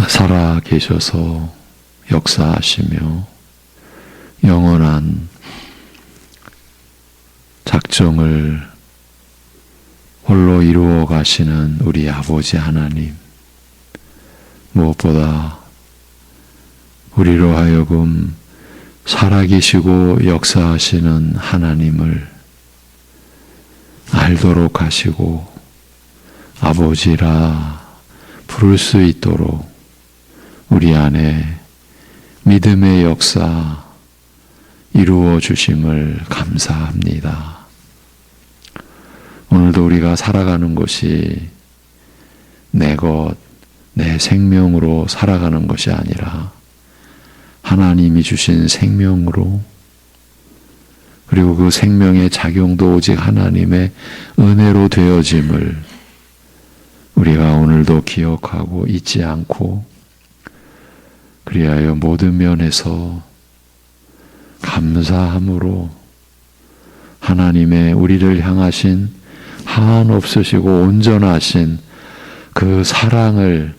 살아 계셔서 역사하시며 영원한 작정을 홀로 이루어 가시는 우리 아버지 하나님, 무엇보다 우리로 하여금 살아계시고 역사하시는 하나님을 알도록 하시고 아버지라 부를 수 있도록 우리 안에 믿음의 역사 이루어 주심을 감사합니다. 오늘도 우리가 살아가는 것이 내 것, 내 생명으로 살아가는 것이 아니라 하나님이 주신 생명으로, 그리고 그 생명의 작용도 오직 하나님의 은혜로 되어짐을 우리가 오늘도 기억하고 잊지 않고, 그리하여 모든 면에서 감사함으로 하나님의 우리를 향하신 한없으시고 온전하신 그 사랑을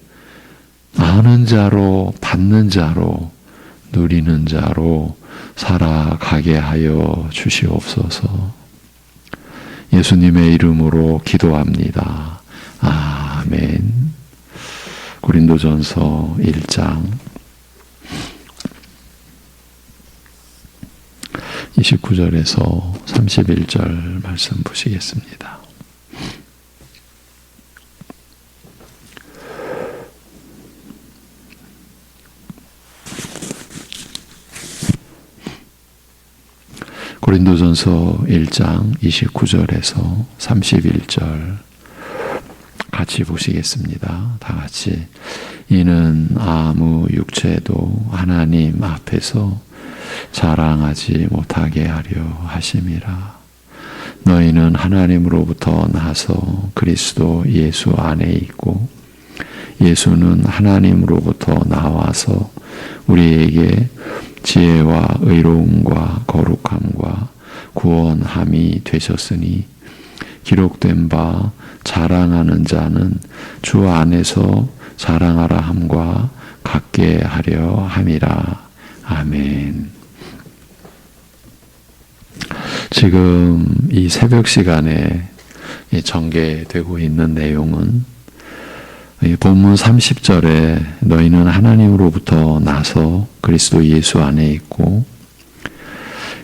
아는 자로, 받는 자로, 누리는 자로 살아가게 하여 주시옵소서. 예수님의 이름으로 기도합니다. 아멘. 고린도전서 1장 29절에서 31절 말씀 보시겠습니다. 고린도전서 1장 29절에서 31절 같이 보시겠습니다. 다 같이. 이는 아무 육체도 하나님 앞에서 자랑하지 못하게 하려 하심이라. 너희는 하나님으로부터 나서 그리스도 예수 안에 있고 예수는 하나님으로부터 나와서 우리에게 지혜와 의로움과 거룩함과 구원함이 되셨으니 기록된 바 자랑하는 자는 주 안에서 자랑하라 함과 같게 하려 함이라. 아멘. 지금 이 새벽 시간에 전개되고 있는 내용은 본문 30절에 너희는 하나님으로부터 나서 그리스도 예수 안에 있고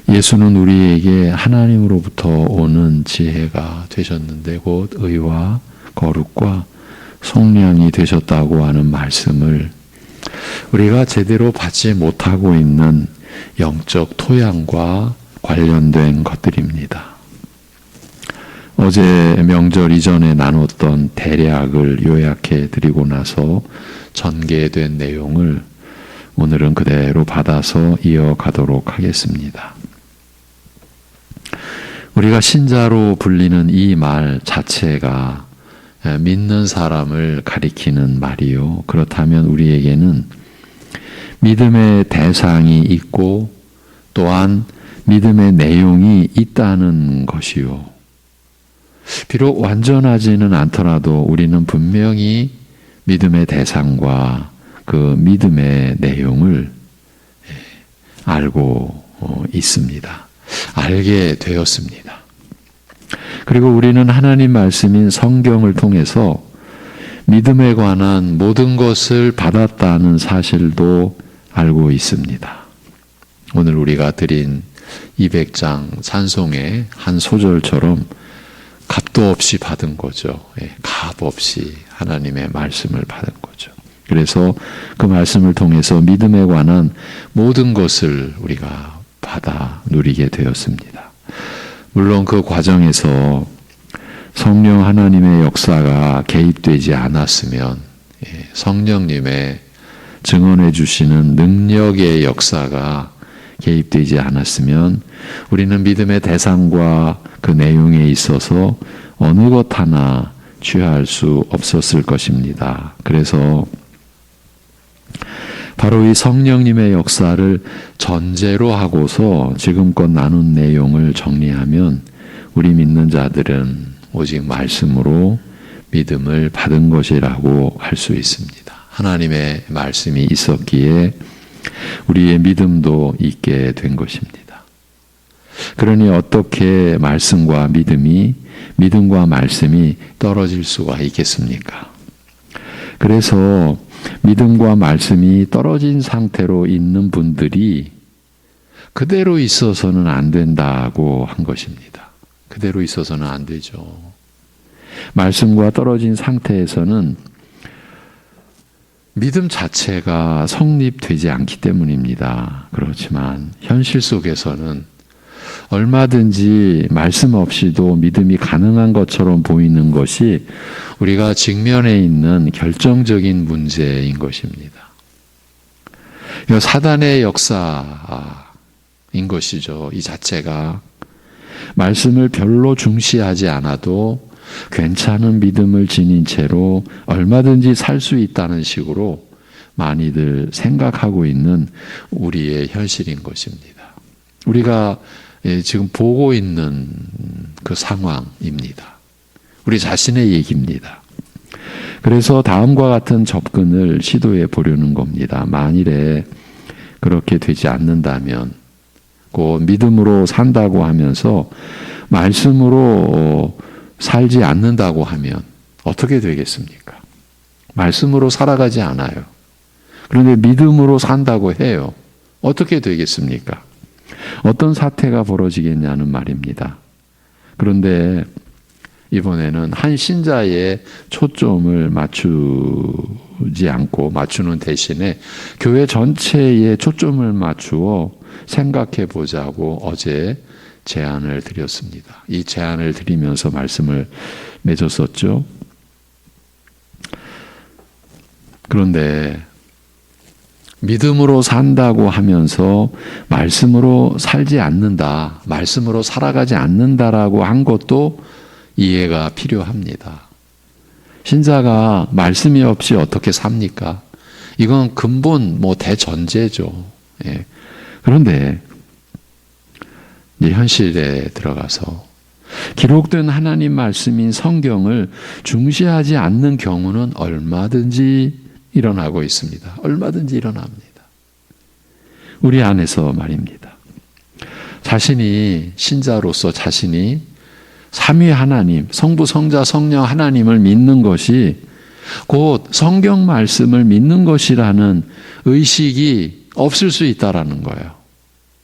예수는 우리에게 하나님으로부터 오는 지혜가 되셨는데 곧 의와 거룩과 속량이 되셨다고 하는 말씀을 우리가 제대로 받지 못하고 있는 영적 토양과 관련된 것들입니다. 어제 명절 이전에 나눴던 대략을 요약해 드리고 나서 전개된 내용을 오늘은 그대로 받아서 이어가도록 하겠습니다. 우리가 신자로 불리는 이 말 자체가 믿는 사람을 가리키는 말이요. 그렇다면 우리에게는 믿음의 대상이 있고 또한 믿음의 내용이 있다는 것이요. 비록 완전하지는 않더라도 우리는 분명히 믿음의 대상과 그 믿음의 내용을 알고 있습니다. 알게 되었습니다. 그리고 우리는 하나님 말씀인 성경을 통해서 믿음에 관한 모든 것을 받았다는 사실도 알고 있습니다. 오늘 우리가 드린 200장 찬송의 한 소절처럼 값도 없이 받은 거죠. 값 없이 하나님의 말씀을 받은 거죠. 그래서 그 말씀을 통해서 믿음에 관한 모든 것을 우리가 받아 누리게 되었습니다. 물론 그 과정에서 성령 하나님의 역사가 개입되지 않았으면, 성령님의 증언해 주시는 능력의 역사가 개입되지 않았으면 우리는 믿음의 대상과 그 내용에 있어서 어느 것 하나 취할 수 없었을 것입니다. 그래서 바로 이 성령님의 역사를 전제로 하고서 지금껏 나눈 내용을 정리하면 우리 믿는 자들은 오직 말씀으로 믿음을 받은 것이라고 할 수 있습니다. 하나님의 말씀이 있었기에 우리의 믿음도 있게 된 것입니다. 그러니 어떻게 말씀과 말씀이 떨어질 수가 있겠습니까? 그래서 믿음과 말씀이 떨어진 상태로 있는 분들이 그대로 있어서는 안 된다고 한 것입니다. 그대로 있어서는 안 되죠. 말씀과 떨어진 상태에서는 믿음 자체가 성립되지 않기 때문입니다. 그렇지만 현실 속에서는 얼마든지 말씀 없이도 믿음이 가능한 것처럼 보이는 것이 우리가 직면해 있는 결정적인 문제인 것입니다. 사단의 역사인 것이죠. 이 자체가 말씀을 별로 중시하지 않아도 괜찮은 믿음을 지닌 채로 얼마든지 살 수 있다는 식으로 많이들 생각하고 있는 우리의 현실인 것입니다. 우리가 지금 보고 있는 그 상황입니다. 우리 자신의 얘기입니다. 그래서 다음과 같은 접근을 시도해 보려는 겁니다. 만일에 그렇게 되지 않는다면, 곧 믿음으로 산다고 하면서 말씀으로 살지 않는다고 하면 어떻게 되겠습니까? 말씀으로 살아가지 않아요. 그런데 믿음으로 산다고 해요. 어떻게 되겠습니까? 어떤 사태가 벌어지겠냐는 말입니다. 그런데 이번에는 한 신자의 초점을 맞추지 않고 맞추는 대신에 교회 전체에 초점을 맞추어 생각해 보자고 어제 제안을 드렸습니다. 이 제안을 드리면서 말씀을 맺었었죠. 그런데 믿음으로 산다고 하면서 말씀으로 살지 않는다, 말씀으로 살아가지 않는다라고 한 것도 이해가 필요합니다. 신자가 말씀이 없이 어떻게 삽니까? 이건 근본 대전제죠. 예. 그런데 이제 현실에 들어가서 기록된 하나님 말씀인 성경을 중시하지 않는 경우는 얼마든지 일어나고 있습니다. 얼마든지 일어납니다. 우리 안에서 말입니다. 신자로서 자신이 삼위 하나님, 성부, 성자, 성령 하나님을 믿는 것이 곧 성경 말씀을 믿는 것이라는 의식이 없을 수 있다라는 거예요.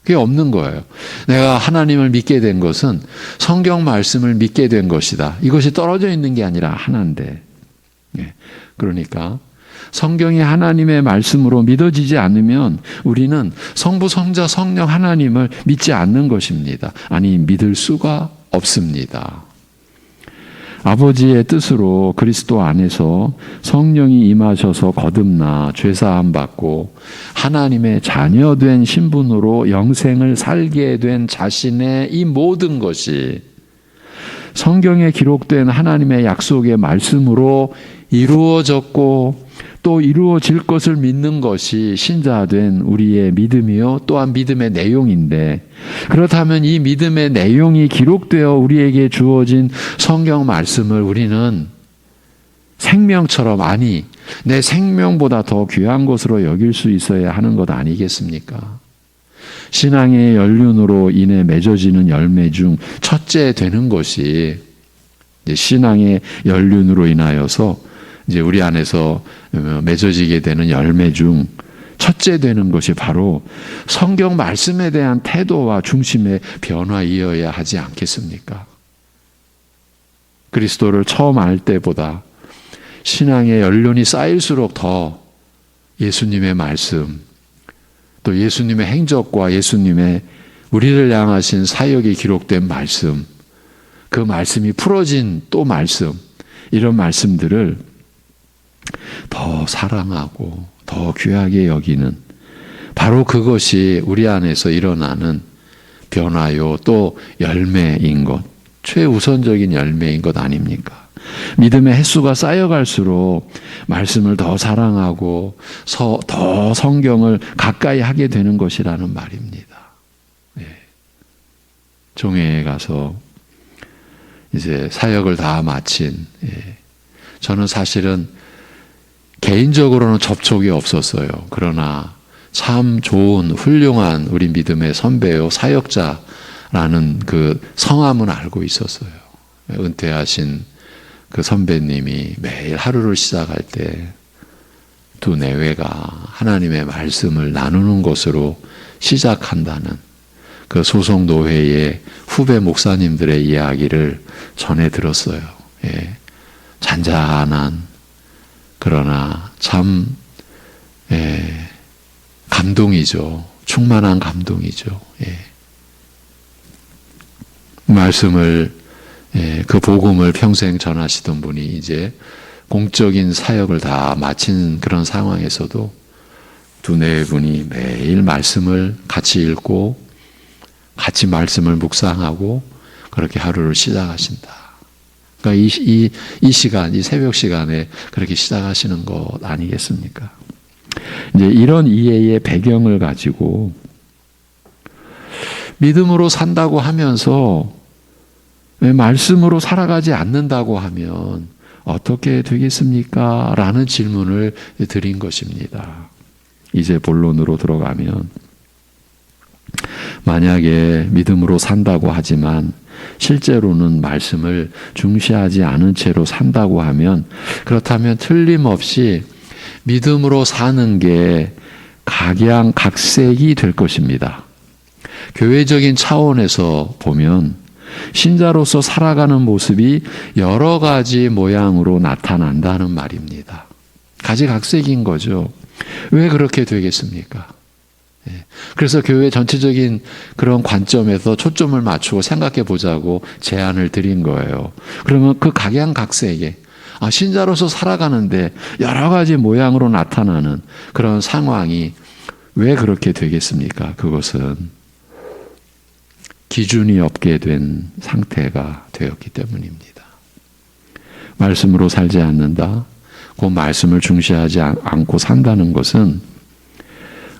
그게 없는 거예요. 내가 하나님을 믿게 된 것은 성경 말씀을 믿게 된 것이다. 이것이 떨어져 있는 게 아니라 하나인데. 그러니까 성경이 하나님의 말씀으로 믿어지지 않으면 우리는 성부, 성자, 성령 하나님을 믿지 않는 것입니다. 아니, 믿을 수가 없습니다. 아버지의 뜻으로 그리스도 안에서 성령이 임하셔서 거듭나 죄사함 받고 하나님의 자녀된 신분으로 영생을 살게 된 자신의 이 모든 것이 성경에 기록된 하나님의 약속의 말씀으로 이루어졌고 또 이루어질 것을 믿는 것이 신자된 우리의 믿음이요 또한 믿음의 내용인데, 그렇다면 이 믿음의 내용이 기록되어 우리에게 주어진 성경 말씀을 우리는 생명처럼, 아니 내 생명보다 더 귀한 것으로 여길 수 있어야 하는 것 아니겠습니까? 신앙의 연륜으로 인해 맺어지는 열매 중 첫째 되는 것이, 신앙의 연륜으로 인하여서 이제 우리 안에서 맺어지게 되는 열매 중 첫째 되는 것이 바로 성경 말씀에 대한 태도와 중심의 변화이어야 하지 않겠습니까? 그리스도를 처음 알 때보다 신앙의 연륜이 쌓일수록 더 예수님의 말씀, 또 예수님의 행적과 예수님의 우리를 향하신 사역이 기록된 말씀, 그 말씀이 풀어진 또 말씀, 이런 말씀들을 더 사랑하고 더 귀하게 여기는, 바로 그것이 우리 안에서 일어나는 변화요 또 열매인 것, 최우선적인 열매인 것 아닙니까? 믿음의 횟수가 쌓여갈수록 말씀을 더 사랑하고 더 성경을 가까이 하게 되는 것이라는 말입니다. 종회에 가서 이제 사역을 다 마친, 저는 사실은 개인적으로는 접촉이 없었어요. 그러나 참 좋은 훌륭한 우리 믿음의 선배요 사역자라는 그 성함은 알고 있었어요. 은퇴하신 그 선배님이 매일 하루를 시작할 때 두 내외가 하나님의 말씀을 나누는 것으로 시작한다는 그 소속노회의 후배 목사님들의 이야기를 전해 들었어요. 예. 잔잔한 그러나 참 감동이죠. 충만한 감동이죠. 예. 말씀을 그 복음을 평생 전하시던 분이 이제 공적인 사역을 다 마친 그런 상황에서도 두네 분이 매일 말씀을 같이 읽고 같이 말씀을 묵상하고 그렇게 하루를 시작하신다. 그러니까 이 시간, 이 새벽 시간에 그렇게 시작하시는 것 아니겠습니까? 이제 이런 이해의 배경을 가지고 믿음으로 산다고 하면서 말씀으로 살아가지 않는다고 하면 어떻게 되겠습니까? 라는 질문을 드린 것입니다. 이제 본론으로 들어가면 만약에 믿음으로 산다고 하지만 실제로는 말씀을 중시하지 않은 채로 산다고 하면 그렇다면 틀림없이 믿음으로 사는 게 각양각색이 될 것입니다. 교회적인 차원에서 보면 신자로서 살아가는 모습이 여러 가지 모양으로 나타난다는 말입니다. 가지각색인 거죠. 왜 그렇게 되겠습니까? 그래서 교회 전체적인 그런 관점에서 초점을 맞추고 생각해 보자고 제안을 드린 거예요. 그러면 그 각양각색에 신자로서 살아가는데 여러 가지 모양으로 나타나는 그런 상황이 왜 그렇게 되겠습니까? 그것은 기준이 없게 된 상태가 되었기 때문입니다. 말씀으로 살지 않는다. 그 말씀을 중시하지 않고 산다는 것은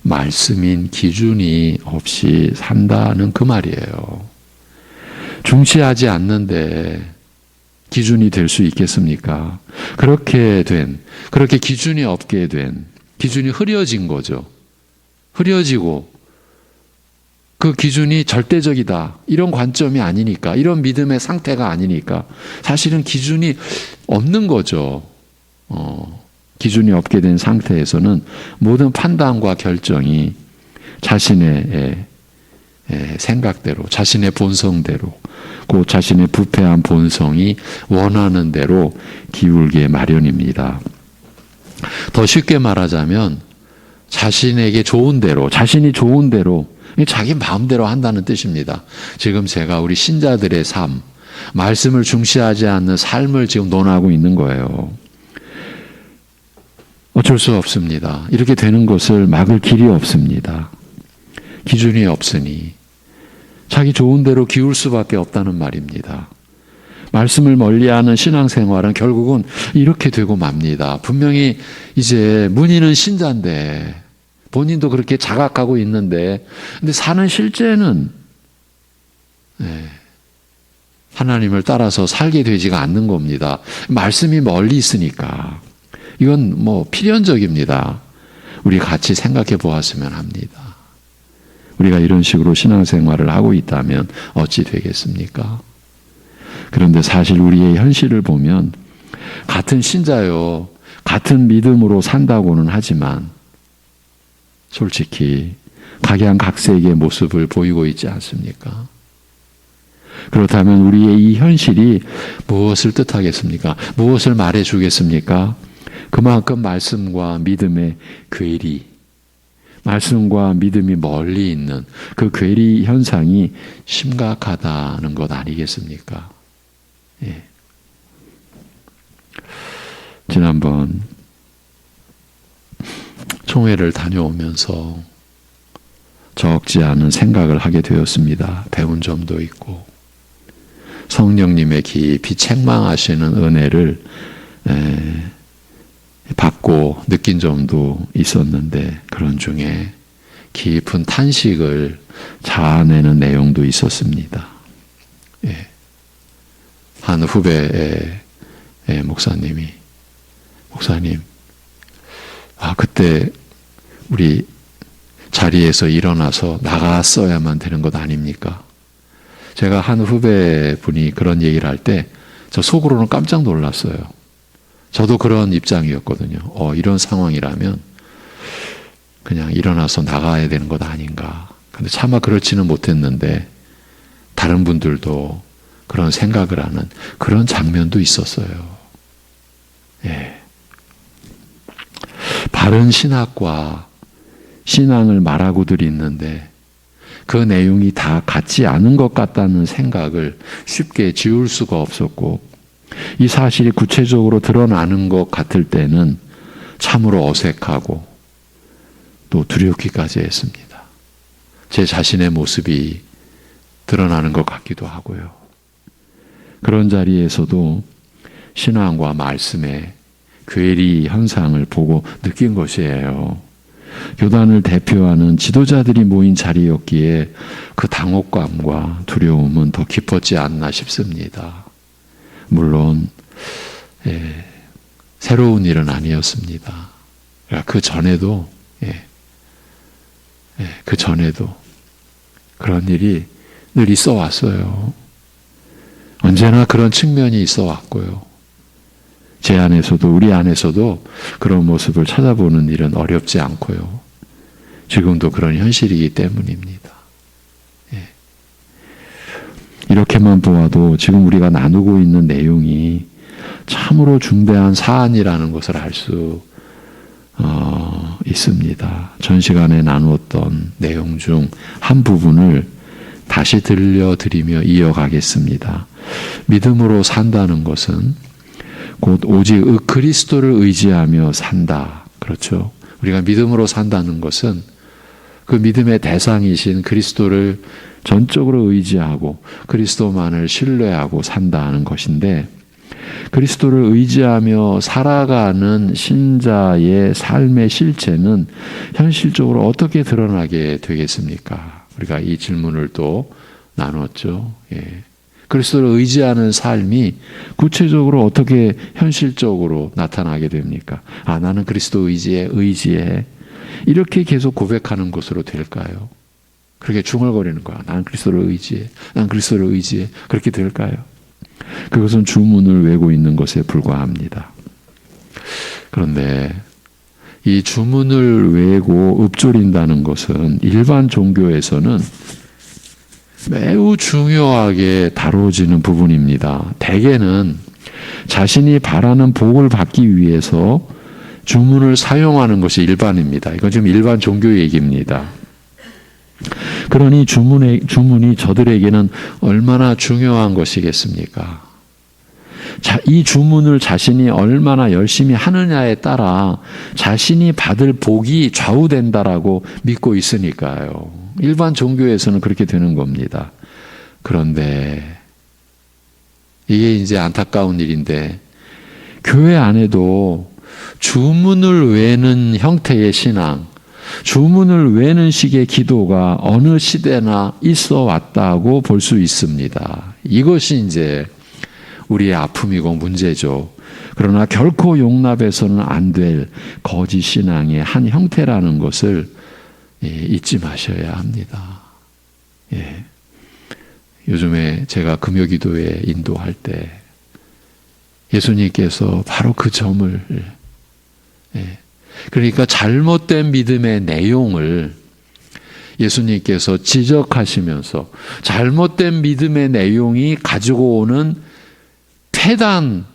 말씀인 기준이 없이 산다는 그 말이에요. 중시하지 않는데 기준이 될 수 있겠습니까? 그렇게 기준이 없게 된, 기준이 흐려진 거죠. 흐려지고 그 기준이 절대적이다. 이런 관점이 아니니까, 이런 믿음의 상태가 아니니까 사실은 기준이 없는 거죠. 기준이 없게 된 상태에서는 모든 판단과 결정이 자신의 생각대로, 자신의 본성대로, 그 자신의 부패한 본성이 원하는 대로 기울게 마련입니다. 더 쉽게 말하자면 자신에게 좋은 대로, 자신이 좋은 대로 자기 마음대로 한다는 뜻입니다. 지금 제가 우리 신자들의 삶, 말씀을 중시하지 않는 삶을 지금 논하고 있는 거예요. 어쩔 수 없습니다. 이렇게 되는 것을 막을 길이 없습니다. 기준이 없으니 자기 좋은 대로 기울 수밖에 없다는 말입니다. 말씀을 멀리하는 신앙생활은 결국은 이렇게 되고 맙니다. 분명히 이제 문의는 신자인데 본인도 그렇게 자각하고 있는데 근데 사는 실제는 하나님을 따라서 살게 되지가 않는 겁니다. 말씀이 멀리 있으니까. 이건 필연적입니다. 우리 같이 생각해 보았으면 합니다. 우리가 이런 식으로 신앙생활을 하고 있다면 어찌 되겠습니까? 그런데 사실 우리의 현실을 보면 같은 신자요, 같은 믿음으로 산다고는 하지만 솔직히 각양각색의 모습을 보이고 있지 않습니까? 그렇다면 우리의 이 현실이 무엇을 뜻하겠습니까? 무엇을 말해주겠습니까? 그만큼 말씀과 믿음의 괴리, 말씀과 믿음이 멀리 있는 그 괴리 현상이 심각하다는 것 아니겠습니까? 예. 지난번 총회를 다녀오면서 적지 않은 생각을 하게 되었습니다. 배운 점도 있고 성령님의 깊이 책망하시는 은혜를 받고 느낀 점도 있었는데 그런 중에 깊은 탄식을 자아내는 내용도 있었습니다. 예. 한 후배의 목사님 그때 우리 자리에서 일어나서 나갔어야만 되는 것 아닙니까? 제가 한 후배분이 그런 얘기를 할 때 저 속으로는 깜짝 놀랐어요. 저도 그런 입장이었거든요. 이런 상황이라면 그냥 일어나서 나가야 되는 것 아닌가. 근데 차마 그렇지는 못했는데 다른 분들도 그런 생각을 하는 그런 장면도 있었어요. 예. 바른 신학과 신앙을 말하고들 있는데 그 내용이 다 같지 않은 것 같다는 생각을 쉽게 지울 수가 없었고, 이 사실이 구체적으로 드러나는 것 같을 때는 참으로 어색하고 또 두렵기까지 했습니다. 제 자신의 모습이 드러나는 것 같기도 하고요. 그런 자리에서도 신앙과 말씀의 괴리 현상을 보고 느낀 것이에요. 교단을 대표하는 지도자들이 모인 자리였기에 그 당혹감과 두려움은 더 깊었지 않나 싶습니다. 물론 새로운 일은 아니었습니다. 그 전에도 그 전에도 그런 일이 늘 있어 왔어요. 언제나 그런 측면이 있어 왔고요. 제 안에서도 우리 안에서도 그런 모습을 찾아보는 일은 어렵지 않고요. 지금도 그런 현실이기 때문입니다. 이렇게만 보아도 지금 우리가 나누고 있는 내용이 참으로 중대한 사안이라는 것을 알 수 있습니다. 전 시간에 나누었던 내용 중 한 부분을 다시 들려드리며 이어가겠습니다. 믿음으로 산다는 것은 곧 오직 그리스도를 의지하며 산다. 그렇죠? 우리가 믿음으로 산다는 것은 그 믿음의 대상이신 그리스도를 전적으로 의지하고 그리스도만을 신뢰하고 산다는 것인데, 그리스도를 의지하며 살아가는 신자의 삶의 실체는 현실적으로 어떻게 드러나게 되겠습니까? 우리가 이 질문을 또 나눴죠. 그리스도를 의지하는 삶이 구체적으로 어떻게 현실적으로 나타나게 됩니까? 나는 그리스도 의지해. 이렇게 계속 고백하는 것으로 될까요? 그렇게 중얼거리는 거야. 난 그리스도를 의지해. 난 그리스도를 의지해. 그렇게 될까요? 그것은 주문을 외고 있는 것에 불과합니다. 그런데 이 주문을 외고 읊조린다는 것은 일반 종교에서는 매우 중요하게 다뤄지는 부분입니다. 대개는 자신이 바라는 복을 받기 위해서 주문을 사용하는 것이 일반입니다. 이건 지금 일반 종교 얘기입니다. 그러니 주문이 저들에게는 얼마나 중요한 것이겠습니까? 이 주문을 자신이 얼마나 열심히 하느냐에 따라 자신이 받을 복이 좌우된다라고 믿고 있으니까요. 일반 종교에서는 그렇게 되는 겁니다. 그런데 이게 이제 안타까운 일인데, 교회 안에도 주문을 외는 형태의 신앙, 주문을 외는 식의 기도가 어느 시대나 있어 왔다고 볼 수 있습니다. 이것이 이제 우리의 아픔이고 문제죠. 그러나 결코 용납해서는 안 될 거짓 신앙의 한 형태라는 것을 잊지 마셔야 합니다. 요즘에 제가 금요기도에 인도할 때 예수님께서 바로 그 점을, 그러니까 잘못된 믿음의 내용을 예수님께서 지적하시면서 잘못된 믿음의 내용이 가지고 오는 폐단,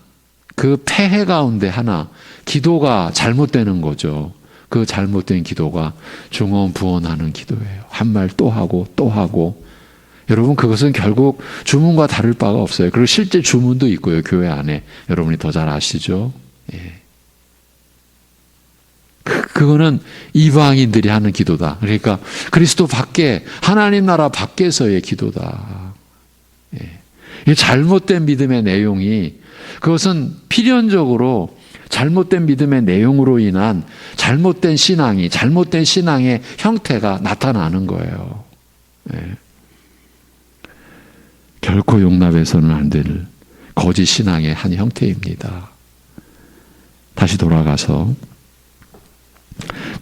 그 폐해 가운데 하나, 기도가 잘못되는 거죠. 그 잘못된 기도가 중언부언하는 기도예요. 한 말 또 하고 또 하고. 여러분, 그것은 결국 주문과 다를 바가 없어요. 그리고 실제 주문도 있고요, 교회 안에. 여러분이 더 잘 아시죠? 그거는 이방인들이 하는 기도다. 그러니까 그리스도 밖에, 하나님 나라 밖에서의 기도다. 이 잘못된 믿음의 내용이, 그것은 필연적으로 잘못된 믿음의 내용으로 인한 잘못된 신앙이, 잘못된 신앙의 형태가 나타나는 거예요. 결코 용납해서는 안 될 거짓 신앙의 한 형태입니다. 다시 돌아가서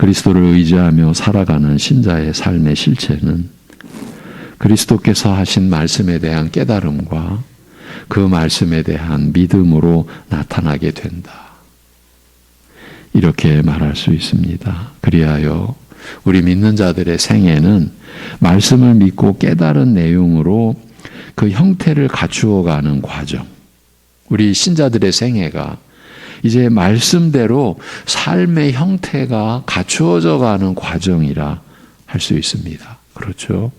그리스도를 의지하며 살아가는 신자의 삶의 실체는 그리스도께서 하신 말씀에 대한 깨달음과 그 말씀에 대한 믿음으로 나타나게 된다. 이렇게 말할 수 있습니다. 그리하여 우리 믿는 자들의 생애는 말씀을 믿고 깨달은 내용으로 그 형태를 갖추어가는 과정. 우리 신자들의 생애가 이제 말씀대로 삶의 형태가 갖추어져 가는 과정이라 할 수 있습니다. 그렇죠?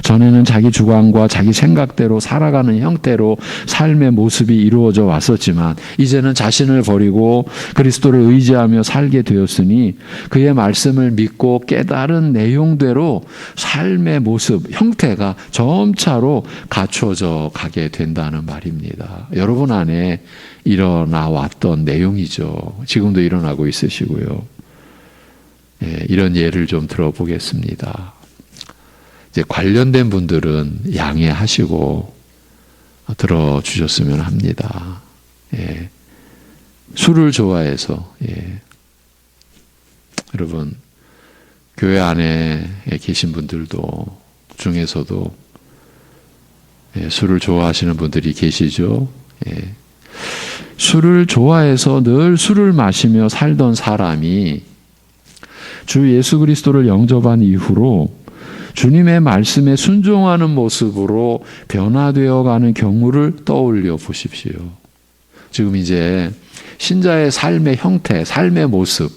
전에는 자기 주관과 자기 생각대로 살아가는 형태로 삶의 모습이 이루어져 왔었지만 이제는 자신을 버리고 그리스도를 의지하며 살게 되었으니 그의 말씀을 믿고 깨달은 내용대로 삶의 모습, 형태가 점차로 갖춰져 가게 된다는 말입니다. 여러분 안에 일어나 왔던 내용이죠. 지금도 일어나고 있으시고요. 이런 예를 좀 들어보겠습니다. 이제 관련된 분들은 양해하시고 들어주셨으면 합니다. 술을 좋아해서, 여러분, 교회 안에 계신 분들도 중에서도 술을 좋아하시는 분들이 계시죠. 술을 좋아해서 늘 술을 마시며 살던 사람이 주 예수 그리스도를 영접한 이후로 주님의 말씀에 순종하는 모습으로 변화되어 가는 경우를 떠올려 보십시오. 지금 이제 신자의 삶의 형태, 삶의 모습,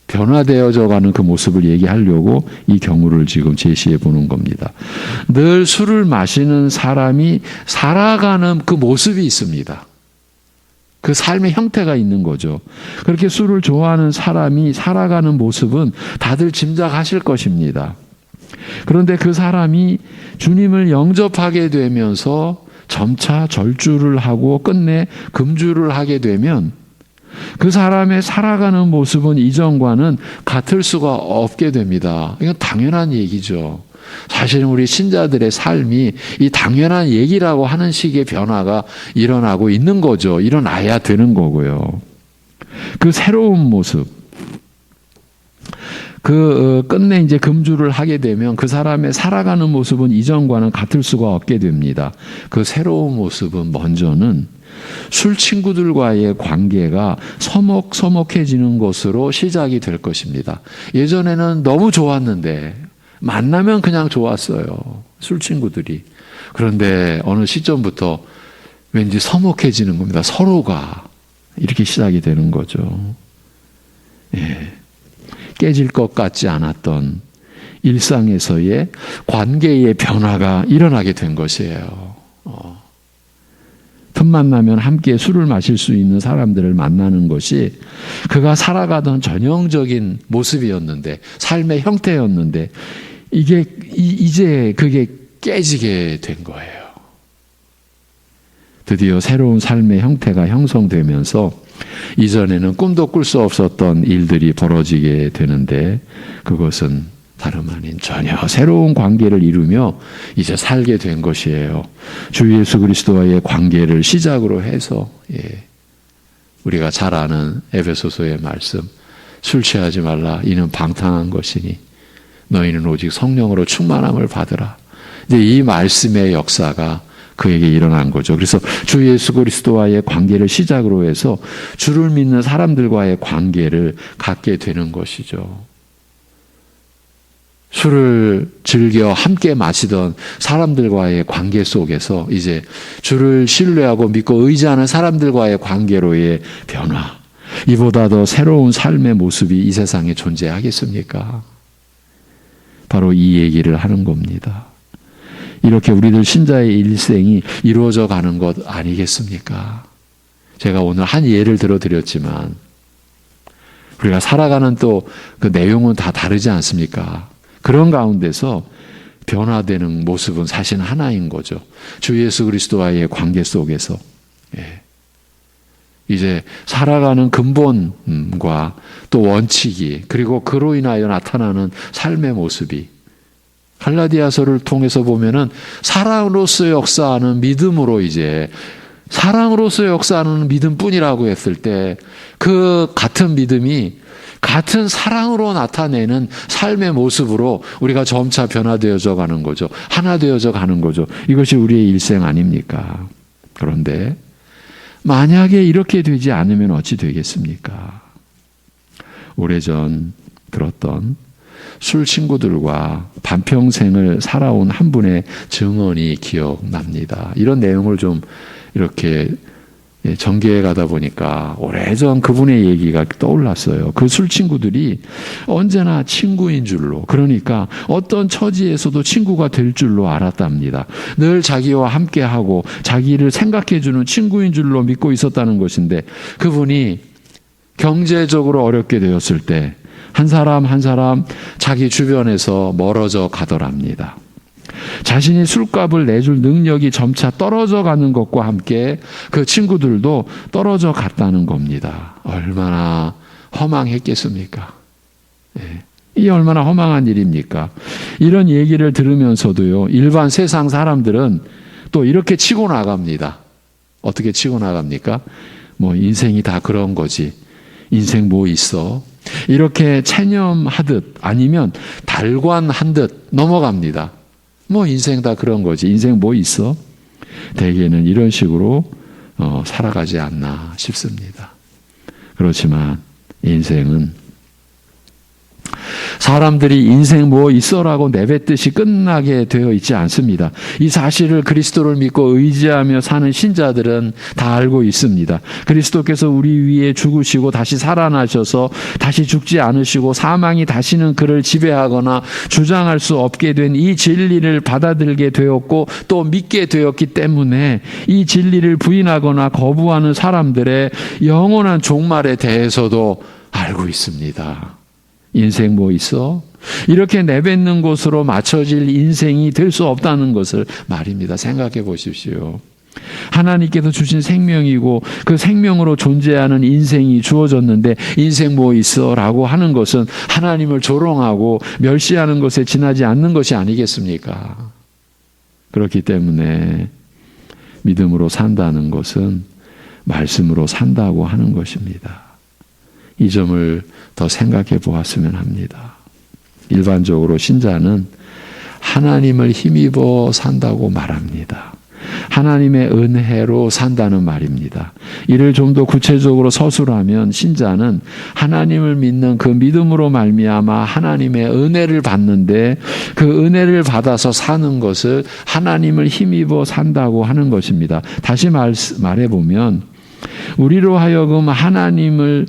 변화되어져 가는 그 모습을 얘기하려고 이 경우를 지금 제시해 보는 겁니다. 늘 술을 마시는 사람이 살아가는 그 모습이 있습니다. 그 삶의 형태가 있는 거죠. 그렇게 술을 좋아하는 사람이 살아가는 모습은 다들 짐작하실 것입니다. 그런데 그 사람이 주님을 영접하게 되면서 점차 절주를 하고 끝내 금주를 하게 되면 그 사람의 살아가는 모습은 이전과는 같을 수가 없게 됩니다. 이건 당연한 얘기죠. 사실은 우리 신자들의 삶이 이 당연한 얘기라고 하는 식의 변화가 일어나고 있는 거죠. 일어나야 되는 거고요. 그 새로운 모습, 끝내 이제 금주를 하게 되면 그 사람의 살아가는 모습은 이전과는 같을 수가 없게 됩니다. 그 새로운 모습은 먼저는 술 친구들과의 관계가 서먹서먹해지는 것으로 시작이 될 것입니다. 예전에는 너무 좋았는데 만나면 그냥 좋았어요. 술 친구들이. 그런데 어느 시점부터 왠지 서먹해지는 겁니다. 서로가 이렇게 시작이 되는 거죠. 깨질 것 같지 않았던 일상에서의 관계의 변화가 일어나게 된 것이에요. 틈만 나면 함께 술을 마실 수 있는 사람들을 만나는 것이 그가 살아가던 전형적인 모습이었는데, 삶의 형태였는데 이제 그게 깨지게 된 거예요. 드디어 새로운 삶의 형태가 형성되면서 이전에는 꿈도 꿀 수 없었던 일들이 벌어지게 되는데 그것은 다름 아닌 전혀 새로운 관계를 이루며 이제 살게 된 것이에요. 주 예수 그리스도와의 관계를 시작으로 해서 우리가 잘 아는 에베소서의 말씀, 술 취하지 말라 이는 방탕한 것이니 너희는 오직 성령으로 충만함을 받으라. 이제 이 말씀의 역사가 그에게 일어난 거죠. 그래서 주 예수 그리스도와의 관계를 시작으로 해서 주를 믿는 사람들과의 관계를 갖게 되는 것이죠. 술을 즐겨 함께 마시던 사람들과의 관계 속에서 이제 주를 신뢰하고 믿고 의지하는 사람들과의 관계로의 변화, 이보다 더 새로운 삶의 모습이 이 세상에 존재하겠습니까? 바로 이 얘기를 하는 겁니다. 이렇게 우리들 신자의 일생이 이루어져 가는 것 아니겠습니까? 제가 오늘 한 예를 들어드렸지만 우리가 살아가는 또 그 내용은 다 다르지 않습니까? 그런 가운데서 변화되는 모습은 사실 하나인 거죠. 주 예수 그리스도와의 관계 속에서 이제 살아가는 근본과 또 원칙이, 그리고 그로 인하여 나타나는 삶의 모습이 갈라디아서를 통해서 보면은 사랑으로서 역사하는 믿음으로 이제 사랑으로서 역사하는 믿음뿐이라고 했을 때 그 같은 믿음이 같은 사랑으로 나타내는 삶의 모습으로 우리가 점차 변화되어져 가는 거죠. 하나 되어져 가는 거죠. 이것이 우리의 일생 아닙니까? 그런데 만약에 이렇게 되지 않으면 어찌 되겠습니까? 오래전 들었던 술 친구들과 반평생을 살아온 한 분의 증언이 기억납니다. 이런 내용을 좀 이렇게 전개해 가다 보니까 오래전 그분의 얘기가 떠올랐어요. 그 술 친구들이 언제나 친구인 줄로, 그러니까 어떤 처지에서도 친구가 될 줄로 알았답니다. 늘 자기와 함께하고 자기를 생각해주는 친구인 줄로 믿고 있었다는 것인데, 그분이 경제적으로 어렵게 되었을 때 한 사람 한 사람 자기 주변에서 멀어져 가더랍니다. 자신이 술값을 내줄 능력이 점차 떨어져 가는 것과 함께 그 친구들도 떨어져 갔다는 겁니다. 얼마나 허망했겠습니까? 이게 얼마나 허망한 일입니까? 이런 얘기를 들으면서도요, 일반 세상 사람들은 또 이렇게 치고 나갑니다. 어떻게 치고 나갑니까? 뭐 인생이 다 그런 거지. 인생 뭐 있어? 이렇게 체념하듯 아니면 달관한 듯 넘어갑니다. 뭐 인생 다 그런 거지. 인생 뭐 있어? 대개는 이런 식으로 살아가지 않나 싶습니다. 그렇지만 인생은 사람들이 인생 뭐 있어라고 내뱉듯이 끝나게 되어 있지 않습니다. 이 사실을 그리스도를 믿고 의지하며 사는 신자들은 다 알고 있습니다. 그리스도께서 우리 위에 죽으시고 다시 살아나셔서 다시 죽지 않으시고 사망이 다시는 그를 지배하거나 주장할 수 없게 된 이 진리를 받아들게 되었고 또 믿게 되었기 때문에 이 진리를 부인하거나 거부하는 사람들의 영원한 종말에 대해서도 알고 있습니다. 인생 뭐 있어? 이렇게 내뱉는 것으로 맞춰질 인생이 될 수 없다는 것을 말입니다. 생각해 보십시오. 하나님께서 주신 생명이고 그 생명으로 존재하는 인생이 주어졌는데 인생 뭐 있어? 라고 하는 것은 하나님을 조롱하고 멸시하는 것에 지나지 않는 것이 아니겠습니까? 그렇기 때문에 믿음으로 산다는 것은 말씀으로 산다고 하는 것입니다. 이 점을 더 생각해 보았으면 합니다. 일반적으로 신자는 하나님을 힘입어 산다고 말합니다. 하나님의 은혜로 산다는 말입니다. 이를 좀 더 구체적으로 서술하면 신자는 하나님을 믿는 그 믿음으로 말미암아 하나님의 은혜를 받는데 그 은혜를 받아서 사는 것을 하나님을 힘입어 산다고 하는 것입니다. 다시 말해보면 우리로 하여금 하나님을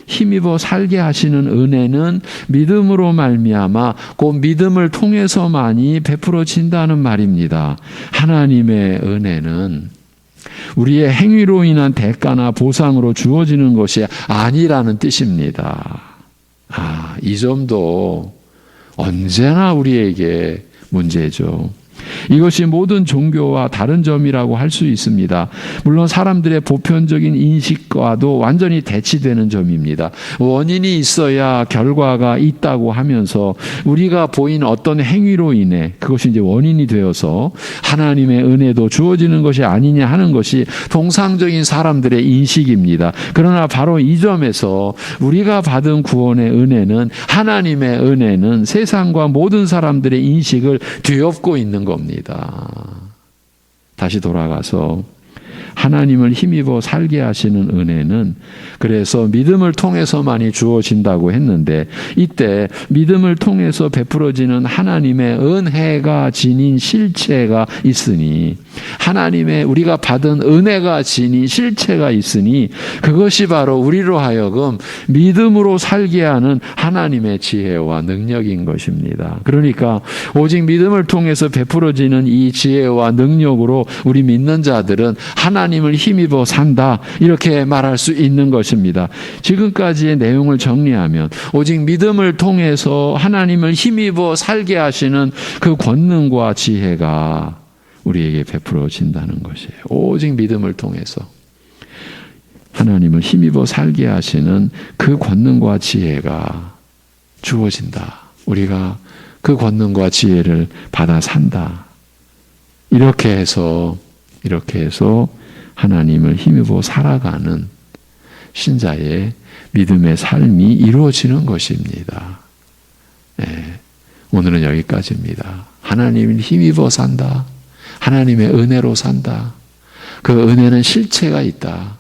힘입어 살게 하시는 은혜는 믿음으로 말미암아 그 믿음을 통해서만이 베풀어진다는 말입니다. 하나님의 은혜는 우리의 행위로 인한 대가나 보상으로 주어지는 것이 아니라는 뜻입니다. 이 점도 언제나 우리에게 문제죠. 이것이 모든 종교와 다른 점이라고 할 수 있습니다. 물론 사람들의 보편적인 인식과도 완전히 대치되는 점입니다. 원인이 있어야 결과가 있다고 하면서 우리가 보인 어떤 행위로 인해 그것이 이제 원인이 되어서 하나님의 은혜도 주어지는 것이 아니냐 하는 것이 통상적인 사람들의 인식입니다. 그러나 바로 이 점에서 우리가 받은 구원의 은혜는 하나님의 은혜는 세상과 모든 사람들의 인식을 뒤엎고 있는 겁니다. 다시 돌아가서 하나님을 힘입어 살게 하시는 은혜는 그래서 믿음을 통해서만이 주어진다고 했는데 이때 믿음을 통해서 베풀어지는 하나님의 은혜가 지닌 실체가 있으니 하나님의 우리가 받은 은혜가 지닌 실체가 있으니 그것이 바로 우리로 하여금 믿음으로 살게 하는 하나님의 지혜와 능력인 것입니다. 그러니까 오직 믿음을 통해서 베풀어지는 이 지혜와 능력으로 우리 믿는 자들은 하나님을 힘입어 산다 이렇게 말할 수 있는 것입니다. 지금까지의 내용을 정리하면 오직 믿음을 통해서 하나님을 힘입어 살게 하시는 그 권능과 지혜가 우리에게 베풀어진다는 것이에요. 오직 믿음을 통해서 하나님을 힘입어 살게 하시는 그 권능과 지혜가 주어진다. 우리가 그 권능과 지혜를 받아 산다. 이렇게 해서 하나님을 힘입어 살아가는 신자의 믿음의 삶이 이루어지는 것입니다. 오늘은 여기까지입니다. 하나님을 힘입어 산다. 하나님의 은혜로 산다. 그 은혜는 실체가 있다.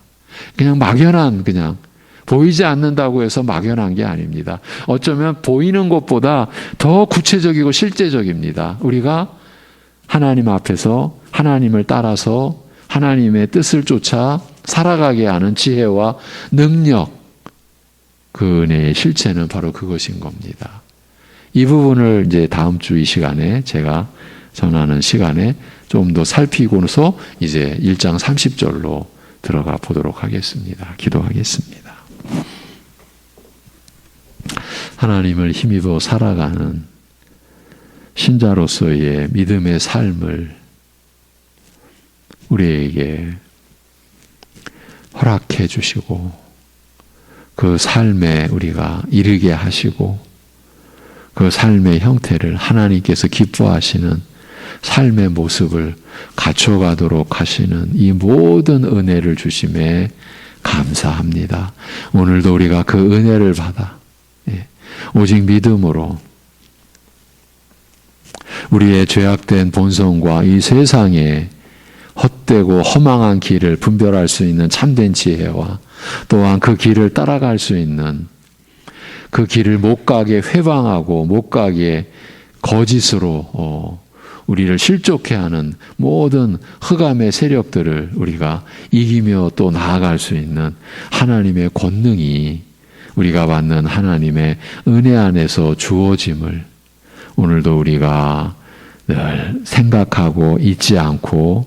그냥 막연한 그냥 보이지 않는다고 해서 막연한 게 아닙니다. 어쩌면 보이는 것보다 더 구체적이고 실제적입니다. 우리가 하나님 앞에서 하나님을 따라서 하나님의 뜻을 쫓아 살아가게 하는 지혜와 능력, 그 은혜의 실체는 바로 그것인 겁니다. 이 부분을 이제 다음 주 이 시간에 제가 전하는 시간에 좀 더 살피고서 이제 1장 30절로 들어가 보도록 하겠습니다. 기도하겠습니다. 하나님을 힘입어 살아가는 신자로서의 믿음의 삶을 우리에게 허락해 주시고 그 삶에 우리가 이르게 하시고 그 삶의 형태를 하나님께서 기뻐하시는 삶의 모습을 갖춰가도록 하시는 이 모든 은혜를 주심에 감사합니다. 오늘도 우리가 그 은혜를 받아 오직 믿음으로 우리의 죄악된 본성과 이 세상의 헛되고 허망한 길을 분별할 수 있는 참된 지혜와 또한 그 길을 따라갈 수 있는 그 길을 못 가게 회방하고 못 가게 거짓으로 우리를 실족해 하는 모든 흑암의 세력들을 우리가 이기며 또 나아갈 수 있는 하나님의 권능이 우리가 받는 하나님의 은혜 안에서 주어짐을 오늘도 우리가 늘 생각하고 잊지 않고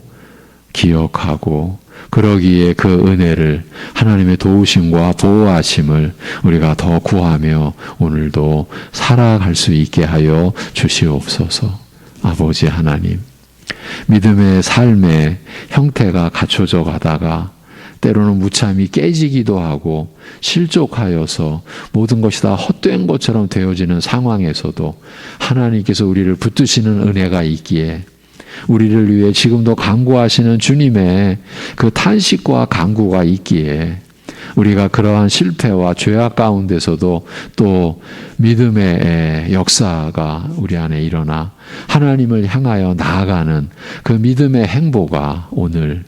기억하고 그러기에 그 은혜를 하나님의 도우심과 보호하심을 우리가 더 구하며 오늘도 살아갈 수 있게 하여 주시옵소서. 아버지 하나님, 믿음의 삶의 형태가 갖춰져 가다가 때로는 무참히 깨지기도 하고 실족하여서 모든 것이 다 헛된 것처럼 되어지는 상황에서도 하나님께서 우리를 붙드시는 은혜가 있기에 우리를 위해 지금도 간구하시는 주님의 그 탄식과 간구가 있기에 우리가 그러한 실패와 죄악 가운데서도 또 믿음의 역사가 우리 안에 일어나 하나님을 향하여 나아가는 그 믿음의 행보가 오늘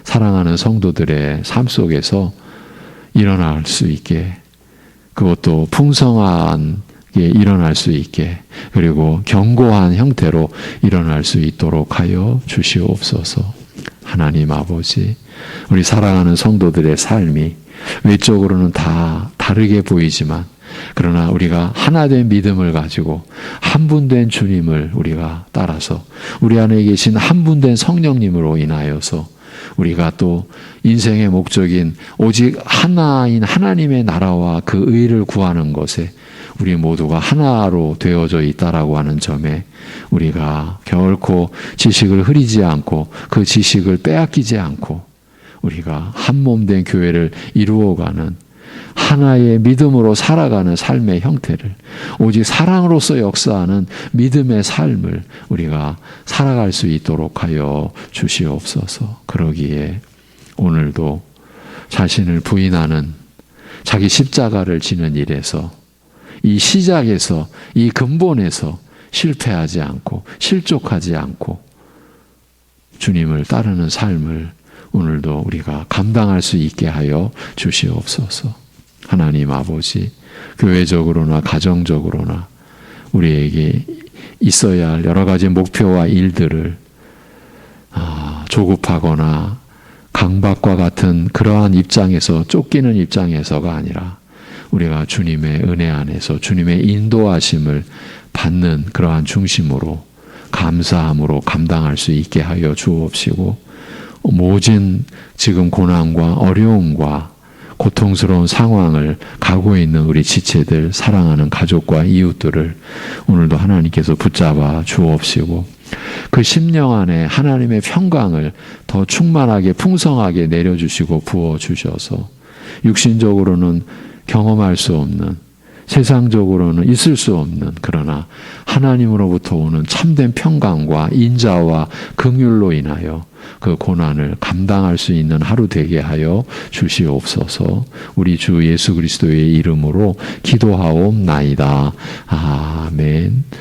사랑하는 성도들의 삶 속에서 일어날 수 있게 그것도 풍성한 게 일어날 수 있게 그리고 견고한 형태로 일어날 수 있도록 하여 주시옵소서. 하나님 아버지, 우리 사랑하는 성도들의 삶이 외적으로는 다 다르게 보이지만 그러나 우리가 하나된 믿음을 가지고 한 분 된 주님을 우리가 따라서 우리 안에 계신 한 분 된 성령님으로 인하여서 우리가 또 인생의 목적인 오직 하나인 하나님의 나라와 그 의를 구하는 것에 우리 모두가 하나로 되어져 있다라고 하는 점에 우리가 결코 지식을 흐리지 않고 그 지식을 빼앗기지 않고 우리가 한 몸 된 교회를 이루어가는 하나의 믿음으로 살아가는 삶의 형태를 오직 사랑으로서 역사하는 믿음의 삶을 우리가 살아갈 수 있도록 하여 주시옵소서. 그러기에 오늘도 자신을 부인하는 자기 십자가를 지는 일에서 이 시작에서 이 근본에서 실패하지 않고 실족하지 않고 주님을 따르는 삶을 오늘도 우리가 감당할 수 있게 하여 주시옵소서. 하나님 아버지, 교회적으로나 가정적으로나 우리에게 있어야 할 여러 가지 목표와 일들을 조급하거나 강박과 같은 그러한 입장에서 쫓기는 입장에서가 아니라 우리가 주님의 은혜 안에서 주님의 인도하심을 받는 그러한 중심으로 감사함으로 감당할 수 있게 하여 주옵시고 모진 지금 고난과 어려움과 고통스러운 상황을 가고 있는 우리 지체들, 사랑하는 가족과 이웃들을 오늘도 하나님께서 붙잡아 주옵시고 그 심령 안에 하나님의 평강을 더 충만하게 풍성하게 내려주시고 부어주셔서 육신적으로는 경험할 수 없는 세상적으로는 있을 수 없는 그러나 하나님으로부터 오는 참된 평강과 인자와 긍휼로 인하여 그 고난을 감당할 수 있는 하루 되게 하여 주시옵소서. 우리 주 예수 그리스도의 이름으로 기도하옵나이다. 아멘.